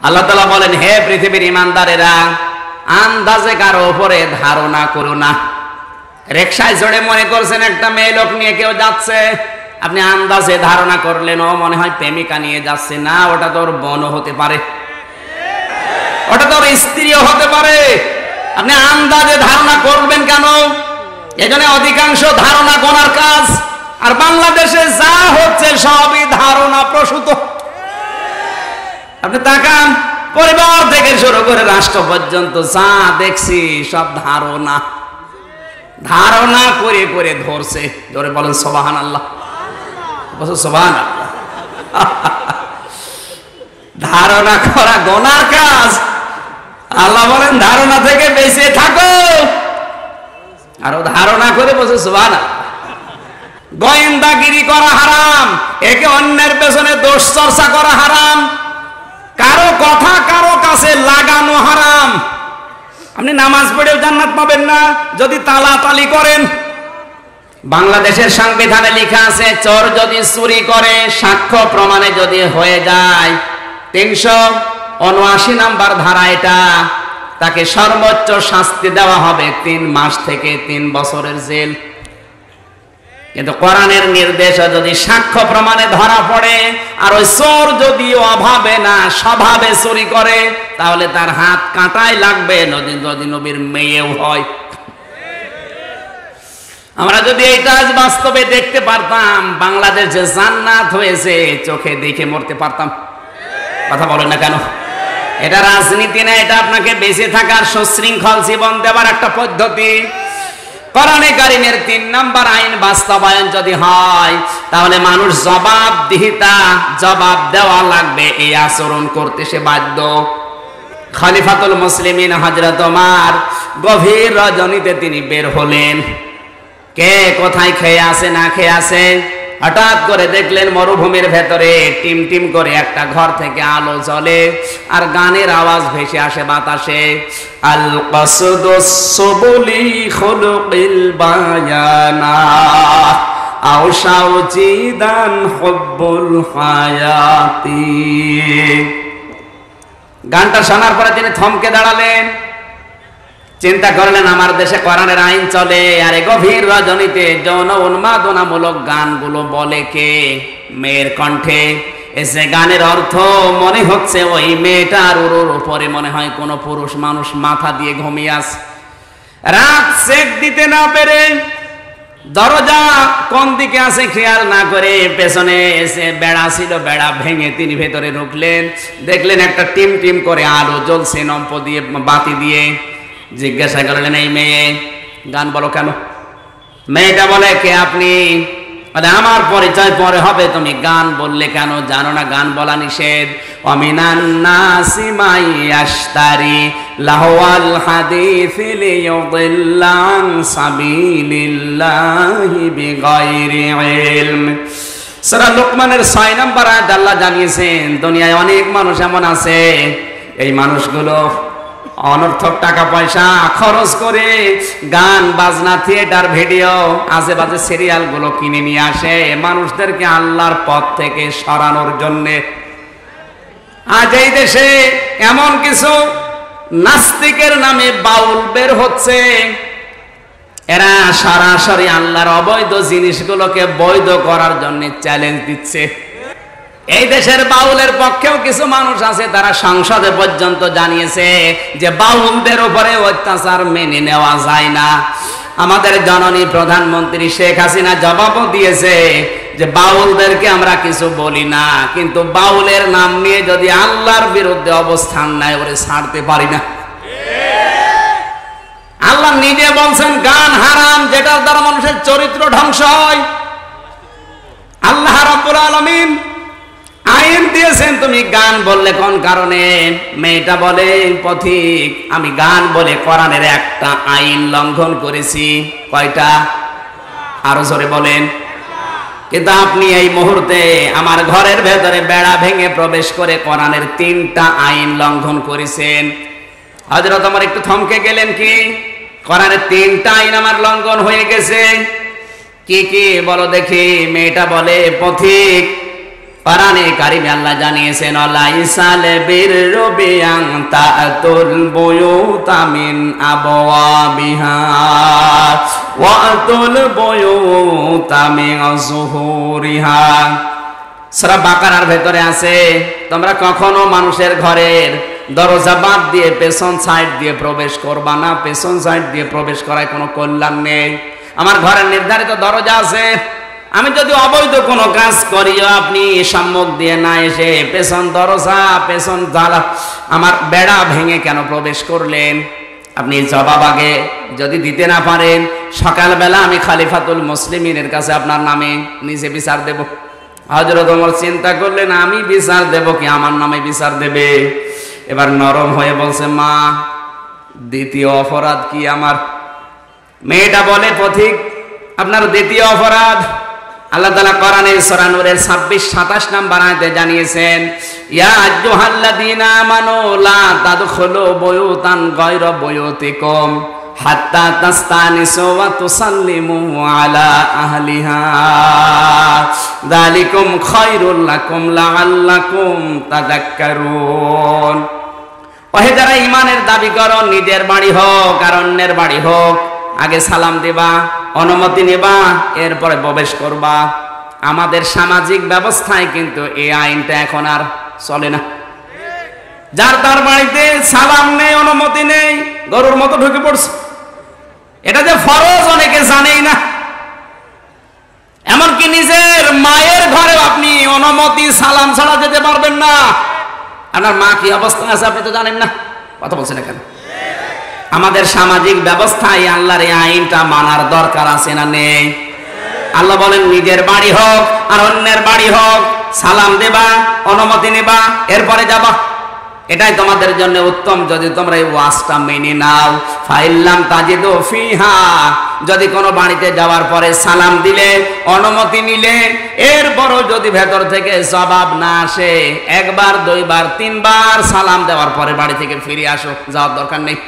আল্লাহ তাআলা বলেন, হে পৃথিবীর ঈমানদারেরা, আন্দাজে কারো উপরে ধারণা করো না। রিকশায় চড়ে মনে করছেন একটা মেয়ে লোক নিয়ে কেউ যাচ্ছে, আপনি আন্দাজে ধারণা করলেন ও মনে হয় প্রেমিকা নিয়ে যাচ্ছে। না, ওটা তোর বোনও হতে পারে, ওটা তোর স্ত্রীও হতে পারে। আপনি আন্দাজে ধারণা করবেন কেন? এজন্য অধিকাংশ ধারণা গোনার কাজ। আর বাংলাদেশে যা হচ্ছে সবই ধারণা প্রসূত। আপনি তাকান, পরিবার থেকে শুরু করে রাষ্ট্র পর্যন্ত যা দেখছি সব ধারণা। ধারণা করে করে ধরছে। ধরে বলেন সুবহানাল্লাহ, বলেন সুবহানাল্লাহ। ধারণা করা গোনার কাজ। আল্লাহ বলেন ধারণা থেকে বেঁচে থাকো। আরো ধারণা করে বসে সুবহানাল্লাহ। গোয়েন্দাগিরি করা হারাম, একে অন্যের পেছনে দোষ চর্চা করা হারাম, কারো কথা কারো কাছে লাগানো হারাম। আপনি নামাজ পড়েও জান্নাত পাবেন না যদি তালাতালি করেন। বাংলাদেশের সংবিধানে লেখা আছে, চোর যদি চুরি করে সাক্ষ্য প্রমাণে যদি হয়ে যায় 379 নম্বর ধারা, এটা তাকে সর্বোচ্চ শাস্তি দেওয়া হবে 3 মাস থেকে 3 বছরের জেল। কিন্তু কোরআনের নির্দেশ, যদি সাক্ষ্য প্রমাণে ধরা পড়ে আর ওই চোর যদি অভাবে না স্বভাবে চুরি করে, তাহলে তার হাত কাঁটায় লাগবে, যদি নবীর মেয়েও হয়। আমরা যদি এইটা আজ বাস্তবে দেখতে পারতাম, বাংলাদেশ যে জান্নাত হয়েছে চোখে দেখে মরতে পারতাম। কথা বলেন না কেন? এটা রাজনীতি না, এটা আপনাকে বেঁচে থাকার সুশৃঙ্খল জীবন দেবার একটা পদ্ধতি। কোরআনে কারীমের 3 নম্বর আইন বাস্তবায়ন যদি হয়, তাহলে মানুষ জবাব দেওয়া লাগবে, এই আচরণ করতে সে বাধ্য। খলিফাতুল মুসলিমিন হযরত ওমর গভীর রজনীতে তিনি বের হলেন। কে কোথায় খেয়ে আছে না খেয়ে আছে, হঠাৎ করে দেখলেন মরুভূমির ভেতরে টিম টিম করে একটা ঘর থেকে আলো জ্বলে আর গানের আওয়াজ ভেসে আসে বাতাসে। আল কসদুস সুবুলি খুলুকিল বায়ানা আওশাউ জিদান হুব্বুল হায়াতি। গানটা শোনার পরে তিনি থমকে দাঁড়ালেন, চিন্তা করলেন আমার দেশে কোরআনের আইন চলে, আর গভীর রজনীতে যৌন উন্মাদনামূলক গানগুলো বলে কে? মেয়ের কণ্ঠে। এসে গানের অর্থ মনে হচ্ছে ওই মেয়েটার উরুর উপরে মনে হয় কোনো পুরুষ মানুষ মাথা দিয়ে ঘুমিয়ে আছে। রাত চেক দিতে না পেরে দরজা কোন দিকে আছে খেয়াল না করে পেছনে এসে বেড়া ছিল, বেড়া ভেঙে তিনি ভেতরে ঢুকলেন। দেখলেন একটা টিম টিম করে আলো জ্বলছে নম্প দিয়ে, বাতি দিয়ে। জিজ্ঞাসা করলেন, এই মেয়ে গান বলো কেন? মেয়েটা বলে, কে আপনি? আমার পরিচয় পরে হবে, তুমি গান বললে কেন? জানো না গান বলা নিষেধ? ওয়ামিনান নাসি মাই ইয়াশতারি লাহওয়াল হাদিসি লিয়ুদিল্লা আন সাবিলিল্লাহি বিগাইরি ইলম। সূরা লুকমানের 6 নম্বর আয়াত আল্লাহ জানিয়েছেন, দুনিয়ায় অনেক মানুষ এমন আছে, এই মানুষগুলো অনর্থক টাকা পয়সা খরচ করে গান বাজনা, থিয়েটার, ভিডিও, আজে বাজে সিরিয়াল গুলো কিনে নিয়ে আসে মানুষদেরকে আল্লাহর পথ থেকে সরানোর জন্যে। আজ এই দেশে এমন কিছু নাস্তিকের নামে বাউল বের হচ্ছে, এরা সরাসরি আল্লাহর অবৈধ জিনিসগুলোকে বৈধ করার জন্য চ্যালেঞ্জ দিচ্ছে। এই দেশের বাউলের পক্ষেও কিছু মানুষ আছে, তারা সংসদে পর্যন্ত জানিয়েছে যে বাউলদের উপরে অত্যাচার মেনে নেওয়া যায় না। আমাদের জননী প্রধানমন্ত্রী শেখ হাসিনা জবাবও দিয়েছে যে বাউলদেরকে আমরা কিছু বলি না, কিন্তু বাউলের নাম নিয়ে যদি আল্লাহর বিরুদ্ধে অবস্থান নেয় ওরে ছাড়তে পারি না। আল্লাহ নিজে বলছেন গান হারাম, যেটার দ্বারা মানুষের চরিত্র ধ্বংস হয়। আল্লাহ রাব্বুল আলামিন আইন দিয়েছেন, তুমি গান বললে কোন কারণে? মেয়েটা বলে, পথিক আমি গান বলে কোরআনের একটা আইন লঙ্ঘন করেছি। কয়টা? আরো জোরে বলেন। কিন্তু আপনি এই মুহূর্তে আমার ঘরের ভেতরে বেড়া ভেঙে প্রবেশ করে কোরআনের 3টা আইন লঙ্ঘন করেছেন। হযরত ওমর একটু থমকে গেলেন, কি? কোরআনের 3টা আইন আমার লঙ্ঘন হয়ে গেছে। কি কি বলো দেখি? মেয়েটা বলে, পথিক কোরআনে কারিমে আল্লাহ জানিয়েছেন লাইসাল বিররু বিআন তাতুল বুয়ুতা মিন আবওয়াবিহা ওয়া আতুল বুয়ুতা মিন যুহুরিহা। সূরা বাকারার ভেতরে আছে, তোমরা কখনো মানুষের ঘরের দরজা বাদ দিয়ে পেছন সাইড দিয়ে প্রবেশ করবা না। পেছন সাইড দিয়ে প্রবেশ করায় কোনো কল্যাণ নেই। আমার ঘরের নির্ধারিত দরজা আছে, আমি যদি অবৈধ কোনো কাজ করিও আপনি সম্মুখ দিয়ে না এসে পেছন দরজা পেছন জালা আমার বেড়া ভেঙে কেন প্রবেশ করলেন? আপনি জবাব আগে যদি দিতে না পারেন, সকালবেলা আমি খলিফাতুল মুসলিমিনের কাছে আপনার নামে নিজে বিচার দেব। হযরত ওমর চিন্তা করলেন, আমি বিচার দেব কি আমার নামে বিচার দেবে? এবার নরম হয়ে বলছে, মা দ্বিতীয় অপরাধ কি আমার? মেয়েটা বলে, পথিক আপনার দ্বিতীয় অপরাধ আল্লাহ তাআলা কোরআনের সূরা নূরের 26-27 নম্বর আয়াতে জানিয়েছেন, ইয়া আইয়ুহাল্লাযীনা আমানু লা তাদখুলু বুয়ুতান গায়রা বুয়ুতিকুম হাত্তা তাস্তানিসু ওয়া তুসাল্লিমু আলা আহলিহা যালিকুম খায়রুল লাকুম লাআল্লাকুম তাযাক্কারুন। ওহে যারা ঈমানের দাবি করো, নিজের বাড়ি হোক আর অন্যের বাড়ি হোক, আগে সালাম দিবা, অনুমতি নেবা, এরপরে প্রবেশ করবা। আমাদের সামাজিক ব্যবস্থায় কিন্তু এই আইনটা এখন আর চলে না। যার তার বাড়িতে সালাম নেই, অনুমতি নেই, গরুর মতো ঢুকে পড়ছে। এটা যে ফরজ অনেকে জানেই না। এমনকি নিজের মায়ের ঘরে আপনি অনুমতি সালাম ছাড়া যেতে পারবেন না। আপনার মা কি অবস্থা আছে আপনি তো জানেন না, কথা বলছেন না কেন? আমাদের সামাজিক ব্যবস্থায় আল্লাহর এই আইনটা মানার দরকার আছে না নেই? আল্লাহ বলেন নিজের বাড়ি হোক আর অন্যের বাড়ি হোক, সালাম দেবা, অনুমতি নেবা, এরপরে যাবা। এটাই তোমাদের জন্য উত্তম যদি তোমরা এই ওয়াজটা মেনে নাও। ফাইল্লাম তাজিদু ফিহা, যদি কোনো বাড়িতে যাওয়ার পরে সালাম দিলে, অনুমতি নিলে, এরপরও যদি ভেতর থেকে জবাব না আসে, একবার দুইবার তিনবার সালাম দেওয়ার পরে বাড়ি থেকে ফিরে আসো, যাওয়ার দরকার নেই।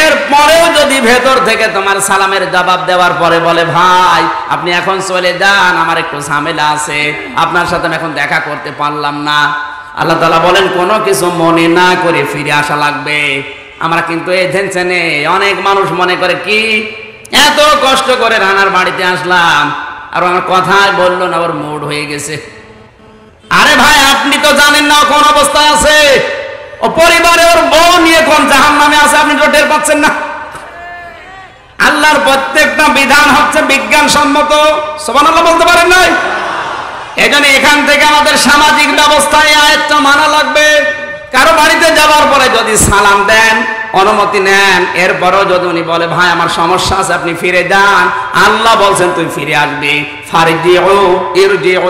এরপরেও যদি ভেতর থেকে তোমার সালামের জবাব দেওয়ার পরে বলে, ভাই আপনি এখন চলে যান, আমার একটু ঝামেলা আছে, আপনার সাথে আমি এখন দেখা করতে পারলাম না, আল্লাহ তাআলা বলেন কোনো কিছু মনে না করে ফিরে আসা লাগবে। আমরা কিন্তু এই টেনশনে অনেক মানুষ মনে করে কি এত কষ্ট করে রানার বাড়িতে আসলাম আর আমার কথাই বললো না, ওর মুড হয়ে গেছে। আরে ভাই আপনি তো জানেন না কোন অবস্থায় আছে, ও পরিবারে ওর বউ নিয়ে কোন জাহান্নামে আছে, আপনি তো টের পাচ্ছেন না। আল্লাহর প্রত্যেকটা বিধান হচ্ছে বিজ্ঞান সম্মত, সুবহানাল্লাহ বলতে পারেন নাই? এজন্য এখান থেকে আমাদের সামাজিক ব্যবস্থায় আয়াতটা মানা লাগবে। কারো বাড়িতে যাওয়ার পরে যদি সালাম দেন, অনুমতি নেন, এরপরও যদি উনি বলে ভাই আমার সমস্যা আছে আপনি ফিরে যান, আল্লাহ বলছেন তুই ফিরে আসবি, ফারজিউ ইরজিউ,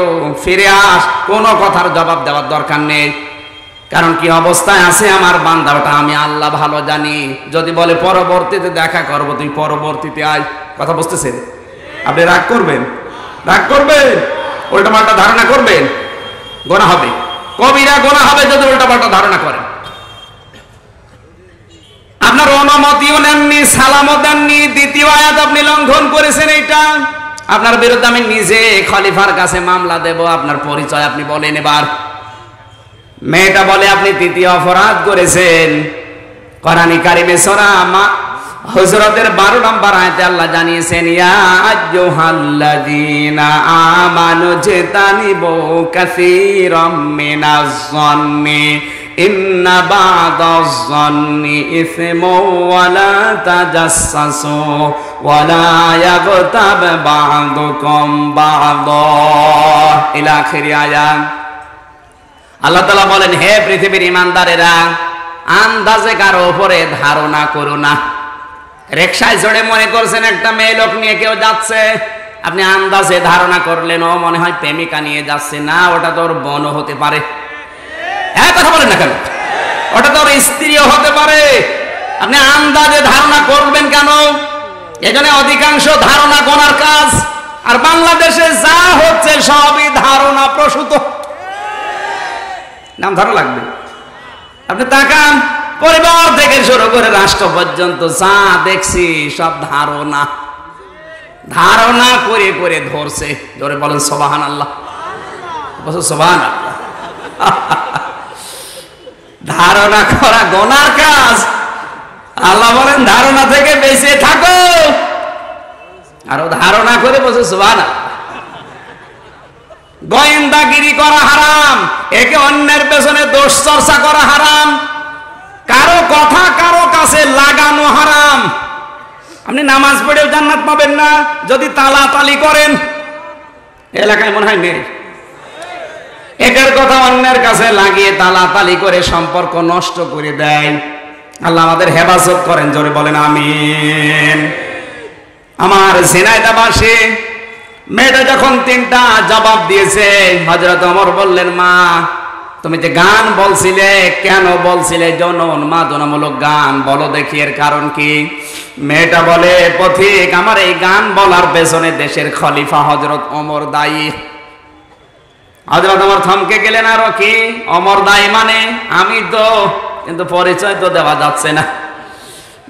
ফিরে আস, কোনো কথার জবাব দেওয়ার দরকার নেই। কারণ কি অবস্থায় আছে আমার বান্দা ওটা আমি আল্লাহ ভালো জানি। যদি বলে পরবর্তীতে দেখা করবো, তুই পরবর্তীতে আয়, কথা বুঝতেছেন? আপনি রাগ করবেন? রাগ করবেন? উল্টা পাল্টা ধারণা করবেন, গোনা হবে, কবিরা গোনা হবে যদি উল্টা পাল্টা ধারণা করেন। আপনার অনুমতিও নেননি, সালামও দেননি, দ্বিতীয় আয়াত আপনি লঙ্ঘন করেছেন, এইটা আপনার বিরুদ্ধে আমি নিজে খলিফার কাছে মামলা দেব। আপনার পরিচয় আপনি বলেন। এবার মেয়েটা বলে আপনি তৃতীয় অপরাধ করেছেন। কোরআন কারিমে সূরা হুজরাতের 12 নম্বর আয়াতে আল্লাহ জানিয়েছেন, ইয়া আইয়ুহাল্লাযীনা আমানু জিতানিবু কাসীরাম মিনাজ যন্নি ইন্না বা'দাজ যন্নি ইসমু ওয়া লা তাজাসসু ওয়া লা ইয়াগতাব বা'দুকুম বা'দা ইলা আখিরি আয়াত। আল্লাহ তাআলা বলেন, হে পৃথিবীর ঈমানদারেরা, আন্দাজে কারো উপরে ধারণা করো না। রিকশায় চড়ে মনে করছেন একটা মেয়ে লোক নিয়ে কেউ যাচ্ছে, আপনি আন্দাজে ধারণা করলেন ও মনে হয় প্রেমিকা নিয়ে যাচ্ছে, না ওটা তোর বোনও হতে পারে। হ্যাঁ কথা বলেন না কেন? ওটা তোর স্ত্রীও হতে পারে। আপনি আন্দাজে ধারণা করবেন কেন? এজন্য অধিকাংশ ধারণা গোনার কাজ। আর বাংলাদেশে যা হচ্ছে সবই ধারণা প্রসূত। নাম ধরা লাগবে। আপনি তাকান, পরিবার থেকে শুরু করে রাষ্ট্র পর্যন্ত যা দেখছি সব ধারণা, ধারণা করে করে ধরছে। ধরে বলেন সুবহানাল্লাহ। বলছো সুবহানাল্লাহ। ধারণা করা গুনার কাজ, আল্লাহ বলেন ধারণা থেকে বেঁচে থাকো। আরো ধারণা করে বলছো সুবহানাল্লাহ। গোয়েন্দাগিরি করা হারাম, একে অন্যের পেছনে দোষ চর্চা করা হারাম, কারো কথা কারো কাছে লাগানো হারাম। আপনি নামাজ পড়েও জান্নাত পাবেন না যদি তালাতালি করেন। এলাকায় মনে হয় নেই। একের কথা অন্যের কাছে লাগিয়ে তালাতালি করে সম্পর্ক নষ্ট করে দেয়। আল্লাহ আমাদের হেফাজত করেন, জোরে বলেন আমিন। আমার ঝিনাইদহবাসী মেয়েটা যখন 3টা জবাব দিয়েছে, হযরত ওমর বললেন, মা তুমি যে গান বলছিলে, কেন বলছিলে যৌন উন্মাদনামূলক গান, বলো দেখি এর কারণ কি? মেয়েটা বলে, পথিক আমার এই গান বলার পেছনে দেশের খলিফা হযরত ওমর দায়ী। হযরত ওমর থমকে গেলেন, আরো কি ওমর দায়ী মানে? আমি তো, কিন্তু পরিচয় তো দেওয়া যাচ্ছে না।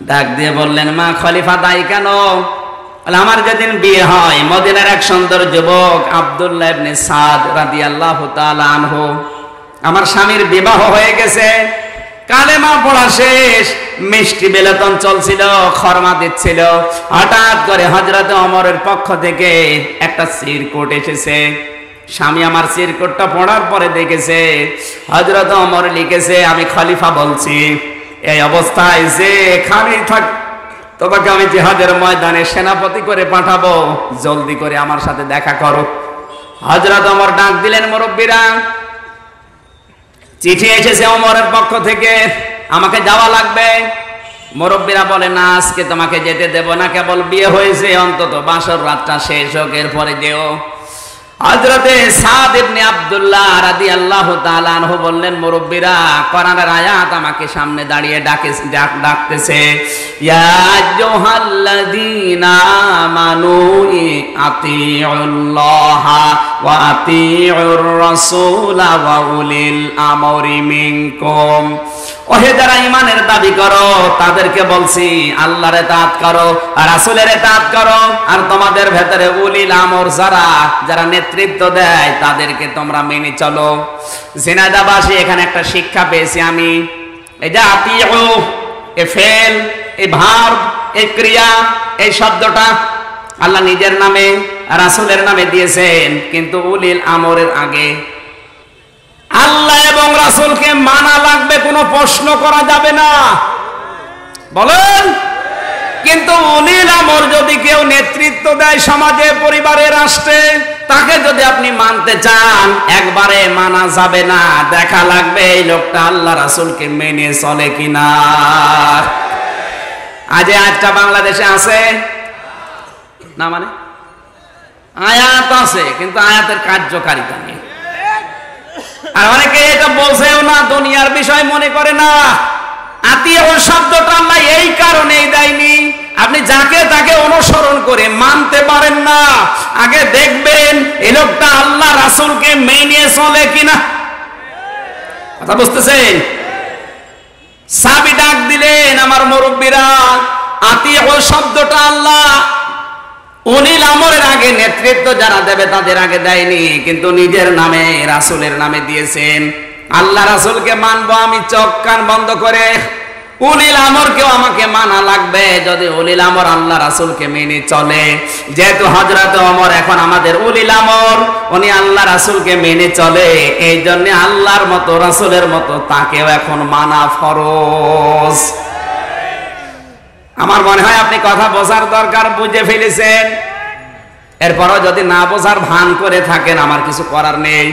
ডাক দিয়ে বললেন, মা খলিফা দায়ী কেন? আমার যেদিন বিয়ে হয় মদিনার এক সুন্দর যুবক আব্দুল্লাহ ইবনে সাদ রাদিয়াল্লাহু তাআলা আনহু, আমার স্বামীর বিবাহ হয়ে গেছে, কালেমা পড়া শেষ, মিষ্টি বেলতন চলছিল, খরমা দিচ্ছিল, হঠাৎ করে হযরত ওমরের পক্ষ থেকে একটা চিরকুট এসেছে। স্বামী আমার চিরকুটটা পড়ার পরে দেখেছে হযরত ওমর লিখেছে, আমি খলিফা বলছি, এই অবস্থায় যে এখানেই থাক, তোমাকে আমি জিহাদের ময়দানে সেনাপতি করে পাঠাবো, জলদি করে আমার সাথে দেখা করো। হযরত ওমর ডাক দিলেন, মুরব্বীরা চিঠি এসেছে ওমরের পক্ষ থেকে, আমাকে যাওয়া লাগবে। মুরব্বীরা বলে, না আজকে তোমাকে যেতে দেব না, কেবল বিয়ে হয়েছে, অন্তত বাসর রাতটা শেষ হোক, এরপরে যেও। হযরতে সাদ ইবনে আব্দুল্লাহ রাদিয়াল্লাহু তাআলা আনহু বললেন, মুরব্বীরা কোরআনের আয়াত আমাকে সামনে দাঁড়িয়ে ডাকতেছে, ইয়া আইয়ুহাল্লাযীনা আমানু আতিউল্লাহা ওয়া আতিউর রাসূলা ওয়া উলিল আমরি মিনকুম। ওহে যারা ঈমানের দাবি করো, তাদেরকে বলছি আল্লাহর ইতাআত করো, রাসূলের ইতাআত করো, আর তোমাদের ভেতরে উলিল আমর যারা নেতৃত্ব দেয় তাদেরকে তোমরা মেনে চলো। ঝিনাইদহবাসী এখানে একটা শিক্ষা পেয়েছি আমি। এই যে আতিউ, এ ফেল, এই ভার্ব, এই ক্রিয়া, এই শব্দটা আল্লাহ নিজের নামে রাসূলের নামে দিয়েছেন, কিন্তু উলিল আমরের আগে আল্লাহ এবং রাসূলকে মানা লাগবে, কোনো প্রশ্ন করা যাবে না, বলেন। কিন্তু উলিল আমর যদি কেউ নেতৃত্ব দেয় সমাজে, পরিবারে, রাষ্ট্রে, তাকে যদি আপনি মানতে চান, একবারে মানা যাবে না, দেখা লাগবে এই লোকটা আল্লাহ রাসূলকে মেনে চলে কিনা। আজ আজটা বাংলাদেশে আছে না, মানে আয়াত আছে কিন্তু আয়াতের কার্যকারিতা নেই। আর অনেকে এটা বলছেও না, দুনিয়ার বিষয় মনে করে না। আতিউ শব্দটা আল্লাহ এই কারণেই দেয়নি, আপনি যাকে তাকে অনুসরণ করে মানতে পারেন না, আগে দেখবেন এই লোকটা আল্লাহ রাসূলকে মেনে চলে কিনা। কথা বুঝতেছেন? সাহাবী ডাক দিলেন, আমার মুরব্বীরা আতিউ শব্দটা আল্লাহ উলিল আমরের আগে, নেতৃত্ব যারা দেবে তাদের আগে দেয়নি, কিন্তু নিজের নামে রাসূলের নামে দিয়েছেন। আল্লাহ রাসূলকে মানবো আমি চোখ কান বন্ধ করে, উলিল আমরকেও আমাকে মানা লাগবে যদি উলিল আমর আল্লাহ রাসূলকে মেনে চলে। যেহেতু হযরত ওমর এখন আমাদের উলিল আমর, উনি আল্লাহ রাসূলকে মেনে চলে, এই জন্য আল্লাহর মতো রাসূলের মতো তাকেও এখন মানা ফরজ। আমার মনে হয় আপনি কথা বোঝার দরকার, বুঝে ফেলেছেন। এরপরও যদি না বোঝার ভান করে থাকেন, আমার কিছু করার নেই।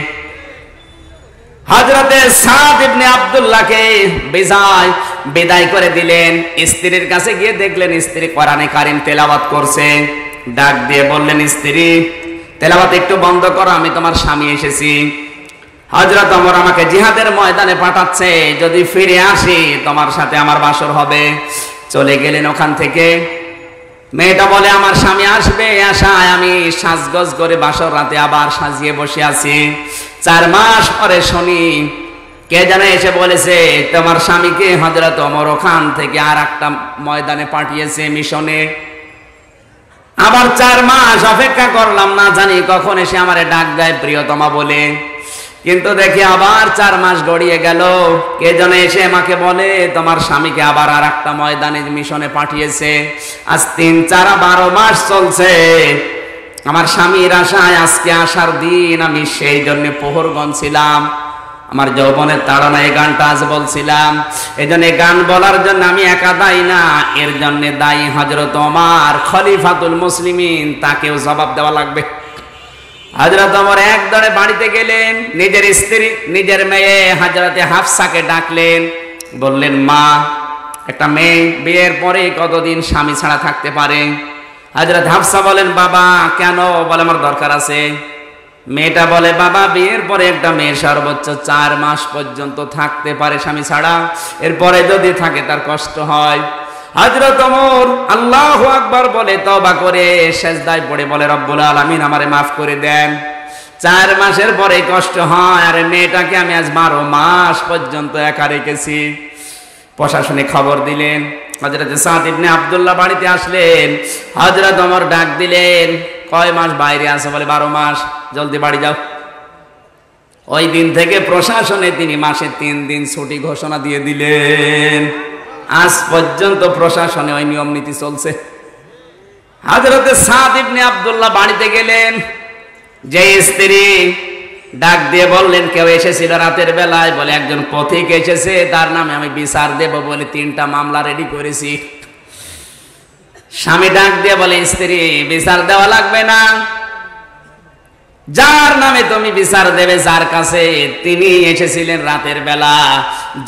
হযরতে সাদ ইবনে আব্দুল্লাহকে বিদায় করে দিলেন। স্ত্রীর কাছে গিয়ে দেখলেন স্ত্রী কোরআনে কারীম তেলাওয়াত করছে। ডাক দিয়ে বললেন, স্ত্রী তেলাওয়াত একটু বন্ধ করো, আমি তোমার স্বামী এসেছি। হযরত ওমর আমাকে জিহাদের ময়দানে পাঠাচ্ছে, যদি ফিরে আসি তোমার সাথে আমার বাসর হবে। চলে গেলেন ওখান থেকে। মেয়েটা বলে, আমার স্বামী আসবে, আশায় আমি সাজগোজ করে বাসর রাতে আবার সাজিয়ে বসে আছি। 4 মাস পরে শুনি কে যেন এসে বলেছে, তোমার স্বামীকে হযরত ওমর ওখান থেকে আর একটা ময়দানে পাঠিয়েছে, মিশনে। আবার 4 মাস অপেক্ষা করলাম, না জানি কখন এসে আমারে ডাক দেয় প্রিয়তমা বলে। কিন্তু দেখি আবার 4 মাস গড়িয়ে গেল, কে যেন এসে আমাকে বলে তোমার স্বামীকে আবার আর একটা ময়দানে মিশনে পাঠিয়েছে। আজ 3-4-12 মাস চলছে। আমার স্বামীর আশায় আজকে আসার দিন আমি সেই জন্য প্রহর গনছিলাম। আমার যৌবনের তাড়না এই গানটা আজ বলছিলাম। এই জন্য গান বলার জন্য আমি একা দায়ী না, এর জন্য দায়ী হযরত ওমর খলিফাতুল মুসলিমিন, তাকেও জবাব দেওয়া লাগবে। হযরত ওমর এক দৌড়ে বাড়িতে গেলেন, নিজের স্ত্রী নিজের মেয়ে হযরতে হাফসাকে ডাকলেন, বললেন মা, একটা মেয়ে বিয়ের পরে কতদিন স্বামী ছাড়া থাকতে পারে? হযরত হাফসা বলেন বাবা কেন? বলে আমার দরকার আছে। মেয়েটা বলে বাবা বিয়ের পরে একটা মেয়ে সর্বোচ্চ 4 মাস পর্যন্ত থাকতে পারে স্বামী ছাড়া, এরপরে যদি থাকে তার কষ্ট হয়। হযরত ওমর আল্লাহু আকবার বলে তওবা করে সিজদায় পড়ে বলে রব্বুল আলামিন আমারে maaf করে দেন। 4 মাসের পরে কষ্ট হয়, আর মেয়েটাকে আমি আজ 12 মাস পর্যন্ত একা রেখেছি। প্রশাসনে খবর দিলেন। হযরত সাদ ইবনে আব্দুল্লাহ বাড়িতে আসলেন। হযরত ওমর ডাক দিলেন, কয় মাস বাইরে আছে? বলে 12 মাস। জলদি বাড়ি যাও। ওই দিন থেকে প্রশাসনে তিনি মাসে 3 দিন ছুটি ঘোষণা দিয়ে দিলেন। আজ পর্যন্ত প্রশাসনে ওই নিয়ম নীতি চলছে। হযরত সাদ ইবনে আব্দুল্লাহ বাড়িতে গেলেন, যে স্ত্রী ডাক দিয়ে বললেন কেউ এসেছিল রাতের বেলায়, বলে একজন পথিক এসেছে, তার নামে আমি বিচার দেব বলে 3টা মামলা রেডি করেছি। স্বামী ডাক দিয়ে বলে স্ত্রী বিচার দেওয়া লাগবে না, যার নামে তুমি বিচার দেবে, যার কাছে তিনি এসেছিলেন রাতের বেলা,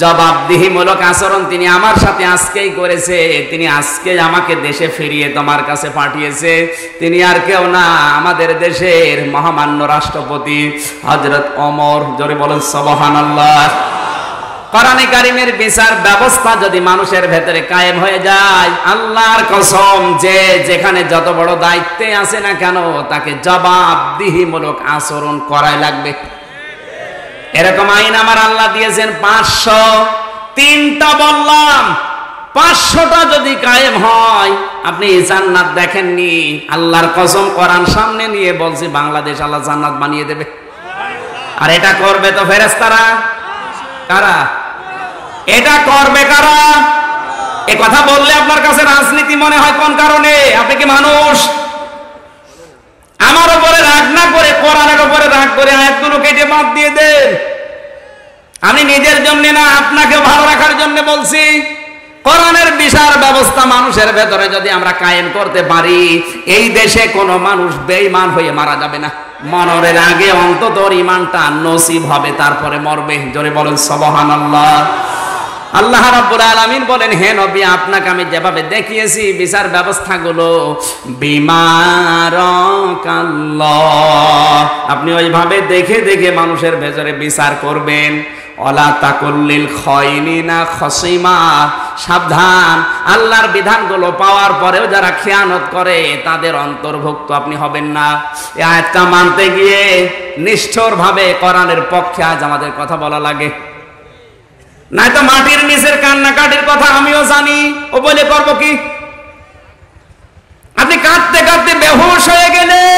জবাবদিহিমূলক আচরণ তিনি আমার সাথে আজকেই করেছে, তিনি আজকে আমাকে দেশে ফিরিয়ে তোমার কাছে পাঠিয়েছে। তিনি আর কেউ না, আমাদের দেশের মহামান্য রাষ্ট্রপতি হযরত ওমর। জোরে বলেন সুবহানাল্লাহ। কোরআনে কারীমের বিচার ব্যবস্থা যদি মানুষের ভেতরে কায়েম হয়ে যায়, আল্লাহর কসম, যে যেখানে যত বড় দায়িত্বে আছে না কেন তাকে জবাবদিহিমূলক আচরণ করাই লাগবে। এরকম আইন আমার আল্লাহ দিয়েছেন 500। 3টা বললাম, 500টা যদি কায়েম হয়, আপনি জান্নাত দেখেননি? আল্লাহর কসম, কোরআন সামনে নিয়ে বলছি বাংলাদেশ আল্লাহ জান্নাত বানিয়ে দেবে। আর এটা করবে তো ফেরেশতারা। কারা এটা করবে? কারা? এ কথা বললে আপনার কাছে রাজনীতি মনে হয় কোন কারণে? আপনি কি মানুষ? আমার উপরে রাগ না করে কোরআনের উপরে রাগ করে আয়াতগুলো কেটে বাদ দিয়ে দেন। আমি নিজের জন্য না, আপনাকে ভালো রাখার জন্য বলছি। কোরআনের বিচার ব্যবস্থা মানুষের ভেতরে যদি আমরা কায়েম করতে পারি, এই দেশে কোনো মানুষ বেঈমান হয়ে মারা যাবে না। মরণের আগে অন্তত ঈমানটা নসিব হবে, তারপরে মরবে। জোরে বলেন সুবহানাল্লাহ। আল্লাহ রাব্বুল আলামিন বলেন, হে নবী, আপনাকে আমি যেভাবে দেখিয়েছি বিচার ব্যবস্থাগুলো, বিমারাকাল্লাহ, আপনি ওইভাবে দেখে দেখে মানুষের ভেতরে বিচার করবেন। ওয়ালা তাকুল্লিল খায়নিনা খসিমা, সাবধান, আল্লাহর বিধানগুলো পাওয়ার পরেও যারা খেয়ানত করে তাদের অন্তর্ভুক্ত আপনি হবেন না। এই আয়াতটা মানতে গিয়ে নিষ্ঠুরভাবে কোরআনের পক্ষে আজ আমাদের কথা বলা লাগে। নাই তো মাটির নিচের কান্নাকাটির কথা আমিও জানি, ও বলে করবো কি? আপনি কাঁদতে কাঁদতে বেহুশ হয়ে গেলেন,